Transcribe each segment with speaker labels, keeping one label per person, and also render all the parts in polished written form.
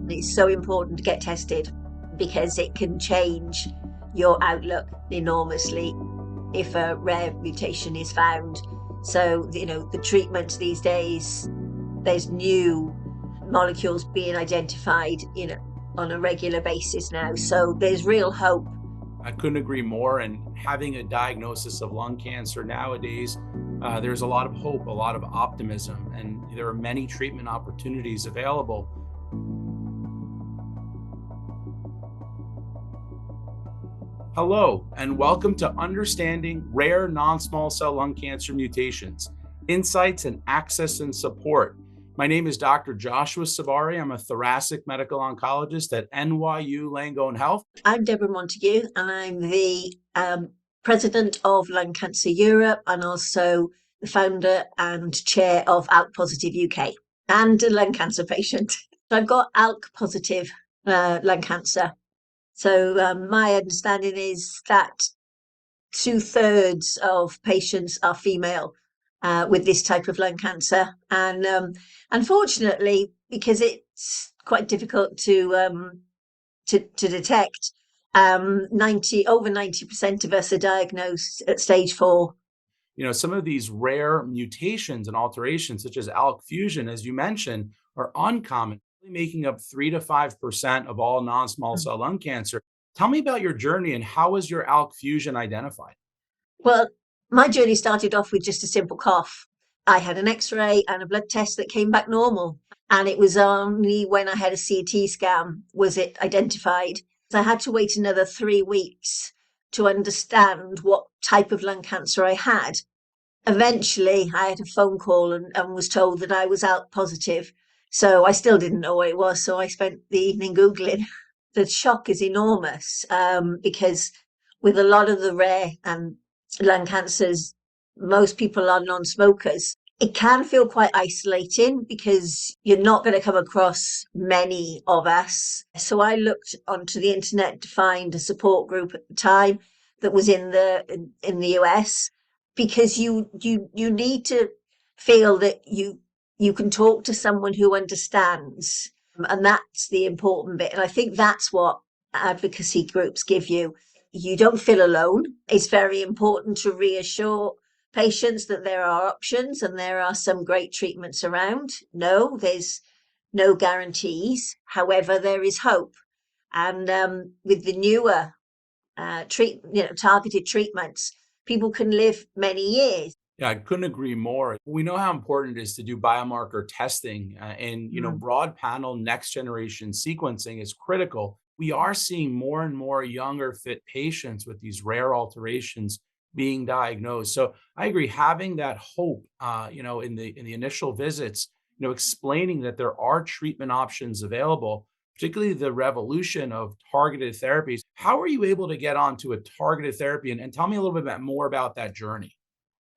Speaker 1: It's so important to get tested because it can change your outlook enormously if a rare mutation is found. So, the treatments these days, there's new molecules being identified, on a regular basis now. So there's real hope.
Speaker 2: I couldn't agree more. And having a diagnosis of lung cancer nowadays, there's a lot of hope, a lot of optimism, and there are many treatment opportunities available. Hello, and welcome to Understanding Rare Non-Small Cell Lung Cancer Mutations, Insights and Access and Support. My name is Dr. Joshua Sabari. I'm a thoracic medical oncologist at NYU Langone Health.
Speaker 1: I'm Debra Montague, and I'm the president of Lung Cancer Europe and also the founder and chair of ALK Positive UK and a lung cancer patient. I've got ALK positive lung cancer. So my understanding is that 2/3 of patients are female with this type of lung cancer. And unfortunately, because it's quite difficult to detect, over 90% of us are diagnosed at stage 4.
Speaker 2: Some of these rare mutations and alterations, such as ALK fusion, as you mentioned, are uncommon, making up 3 to 5% of all non-small cell lung cancer. Tell me about your journey and how was your ALK fusion identified?
Speaker 1: Well, my journey started off with just a simple cough. I had an X-ray and a blood test that came back normal. And it was only when I had a CT scan was it identified. So I had to wait another 3 weeks to understand what type of lung cancer I had. Eventually, I had a phone call and was told that I was ALK positive. So I still didn't know what it was. So I spent the evening Googling. The shock is enormous because with a lot of the rare lung cancers, most people are non-smokers. It can feel quite isolating because you're not going to come across many of us. So I looked onto the internet to find a support group at the time that was in the US, because you need to feel that you can talk to someone who understands, and that's the important bit. And I think that's what advocacy groups give you. You don't feel alone. It's very important to reassure patients that there are options and there are some great treatments around. No, there's no guarantees. However, there is hope. And with the newer targeted treatments, people can live many years.
Speaker 2: Yeah, I couldn't agree more. We know how important it is to do biomarker testing, and broad panel next generation sequencing is critical. We are seeing more and more younger fit patients with these rare alterations being diagnosed. So I agree, having that hope, in the initial visits, explaining that there are treatment options available, particularly the revolution of targeted therapies. How are you able to get onto a targeted therapy? And tell me a little bit more about that journey.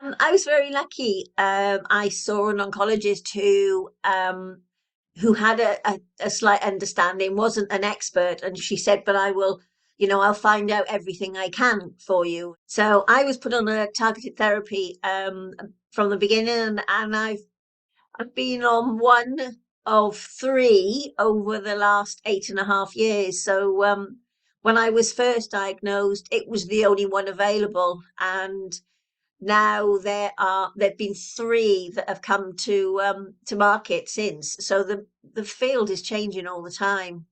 Speaker 1: I was very lucky. I saw an oncologist who had a slight understanding, wasn't an expert, and she said, "But I will, I'll find out everything I can for you." So I was put on a targeted therapy from the beginning, and I've been on one of 3 over the last 8.5 years. So when I was first diagnosed, it was the only one available, and now there've been 3 that have come to market since. So the field is changing all the time.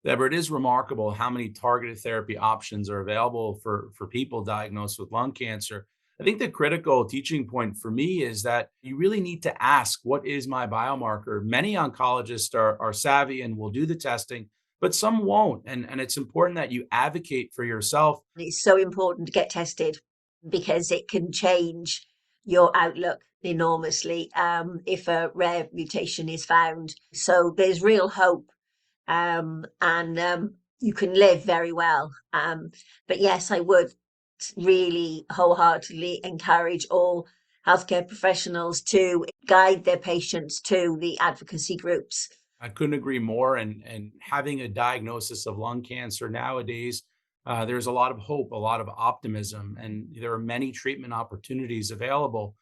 Speaker 2: Deborah, it is remarkable how many targeted therapy options are available for people diagnosed with lung cancer. I think the critical teaching point for me is that you really need to ask, what is my biomarker? Many oncologists are savvy and will do the testing, but some won't. And it's important that you advocate for yourself.
Speaker 1: It's so important to get tested because it can change your outlook enormously if a rare mutation is found. So there's real hope, and you can live very well. But yes, I would really wholeheartedly encourage all healthcare professionals to guide their patients to the advocacy groups.
Speaker 2: I couldn't agree more. And having a diagnosis of lung cancer nowadays, there's a lot of hope, a lot of optimism, and there are many treatment opportunities available.